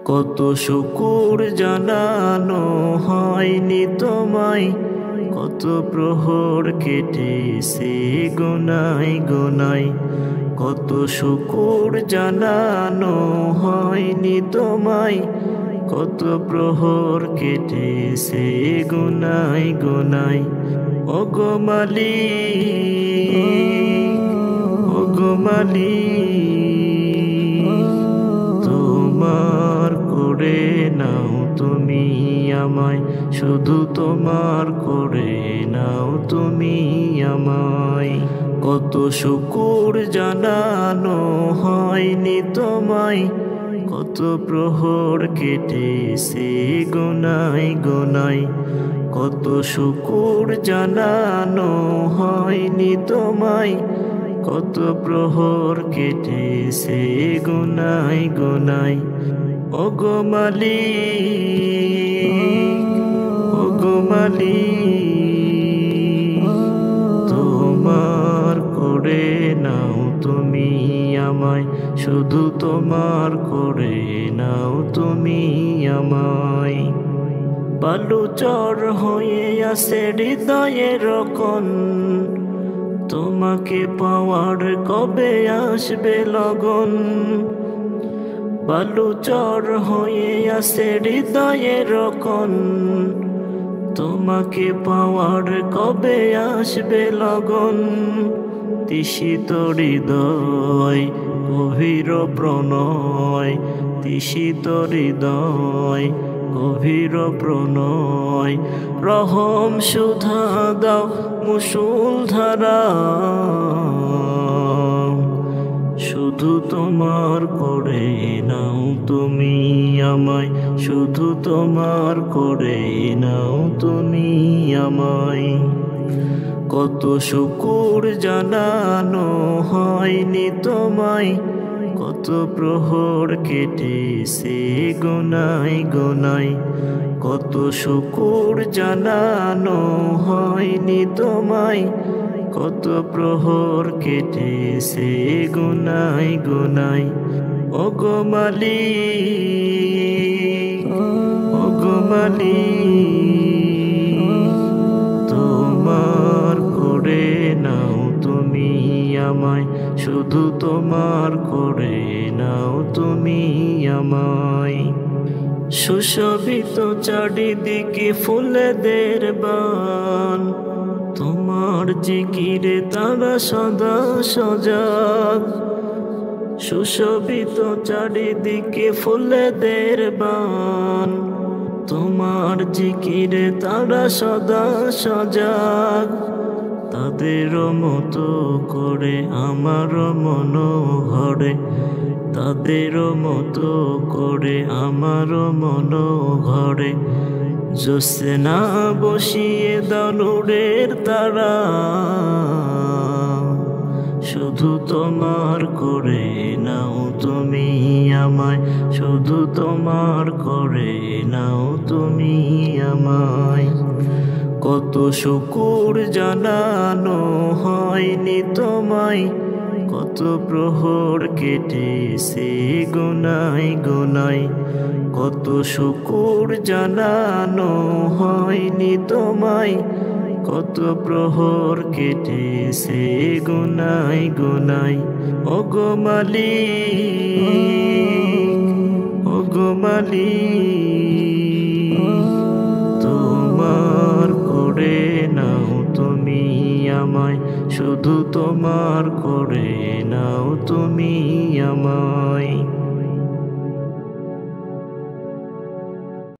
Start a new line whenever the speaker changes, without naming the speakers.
কত শুকুর জানানো হয়নি তোমায়, কত প্রহর কেটেছে গোনায় গোনায়। কত শুকুর জানানো হয়নি তোমায়, কত প্রহর কেটেছে গোনায় গোনায়। ওগো মালিক, ওগো মালিক, তোমার করে নাও তুমি আমায়, শুধু তোমার করে নাও তুমি আমায়। কত শুকুর জানানো হয়নি তোমায়, কত প্রহর কেটেছে গোনায় গোনায়। কত শুকুর জানানো হয়নি তোমায়, কত প্রহর কেটেছে গোনায় গোনায়। ওগো মালিক, ওগো মালিক, তোমার করে নাও তুমি আমায়, শুধু তোমার করে নাও তুমি আমায়। বালুচর হয়ে আসে হৃদয়ের কোণ, তোমাকে পাওয়ার কবে আসবে লগন। বালুচর হয়ে আসে হৃদয়ের কোণ, তোমাকে পাওয়ার কবে আসবে লগন। তৃষিত হৃদয় গভীর প্রণয়, তৃষিত হৃদয় গভীর প্রণয়। রহম সুধা দাও মুষল ধারা, শুধু তোমার করে নাও তুমি আমায়, শুধু তোমার করে নাও তুমি আমায়। কত শুকুর জানানো হয়নি তোমায়, কত প্রহর কেটেছে গোনায় গোনায়। কত শুকুর জানানো হয়নি তোমায়, কত প্রহর কেটেছে গোনায় গোনায়। ওগো মালিক, ওগো মালিক, তোমার করে নাও তুমি আমায়, শুধু তোমার করে নাও তুমি আমায়। সুশোভিত চারিদিকে ফুলেদের বান, তোমার জিকিরে তারা সদা সজাগ। সুশোভিত চারিদিকে ফুলেদের বান, তোমার জিকিরে তারা সদা সজাগ। তাদের মতো করে আমার মন ঘরে, তাদের মতো করে আমার মন ঘরে। জোসনা বসিয়ে দাও নূরের তারা, শুধু তোমার করে নাও তুমি আমায়, শুধু তোমার করে নাও তুমি আমায়। কত শুকুর জানানো হয়নি তোমায়, কত প্রহর কেটেছে গোনায় গোনায়। কত শুকুর জানানো হয়নি তোমায়, কত প্রহর কেটেছে গোনায় গোনায়। ওগো মালিক, ওগো মালিক, তোমার করে নাও তুমি আমায়, শুধু তোমার করে নাও তুমি আমায়।